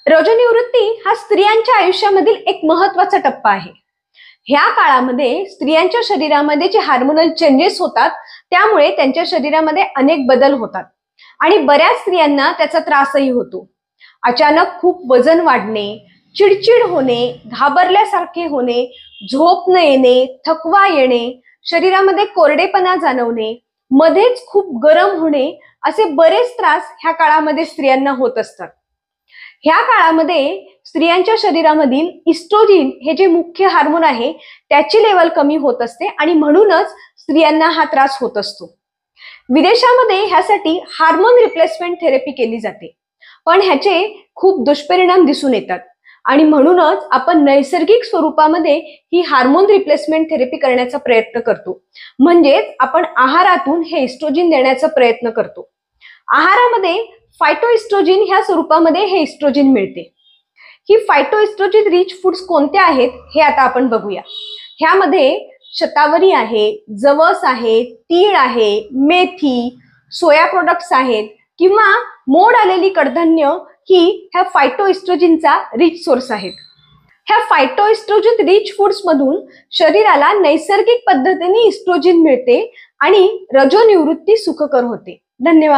रजोनिवृत्ती हा स्त्रियांच्या आयुष्यामधील एक महत्त्वाचा टप्पा आहे। ह्या काळामध्ये स्त्रियांच्या शरीरामध्ये जे हार्मोनल चेंजेस होतात त्यामुळे त्यांच्या शरीरामध्ये अनेक बदल होतात आणि बऱ्याच स्त्रियांना त्याचा त्रासही होतो। अचानक खूप वजन वाढणे, चिडचिड होणे, घाबरल्यासारखे होणे, झोप न येणे, थकवा येणे, शरीरामध्ये कोरडेपणा जाणवणे, मध्येच खूप गरम होणे असे बरेच त्रास ह्या काळामध्ये स्त्रियांना होत असतात। ह्या काळामध्ये स्त्रियांच्या शरीरामधील इस्ट्रोजिन हे जे मुख्य हार्मोन आहे त्याची लेवल कमी होत असते आणि म्हणूनच स्त्रियांना हा त्रास होत असतो। विदेशामध्ये ह्यासाठी हार्मोन रिप्लेसमेंट थेरपी केली जाते, पण ह्याचे खूप दुष्परिणाम दिसून येतात आणि म्हणूनच आपण नैसर्गिक स्वरूपामध्ये ही हार्मोन रिप्लेसमेंट थेरपी करण्याचा प्रयत्न करतो। म्हणजेच आपण आहारातून हे इस्ट्रोजिन देण्याचा प्रयत्न करतो। आहारामध्ये फायटोइस्ट्रोजिन ह्या स्वरूपामध्ये हे इस्ट्रोजिन मिळते। ही फायटोइस्ट्रोजिन रिच फूड्स कोणते आहेत हे आता आपण बघूया। ह्यामध्ये शतावरी आहे, जवस आहे, तीळ आहे, मेथी, सोया प्रोडक्ट्स आहेत किंवा मोड आलेली कडधान्य ही ह्या फायटोइस्ट्रोजिनचा रिच सोर्स आहेत। ह्या फायटोइस्ट्रोजिन रिच फूड्स मधून शरीराला नैसर्गिक पद्धतीने इस्ट्रोजिन मिळते आणि रजोनिवृत्ती सुखकर होते। धन्यवाद।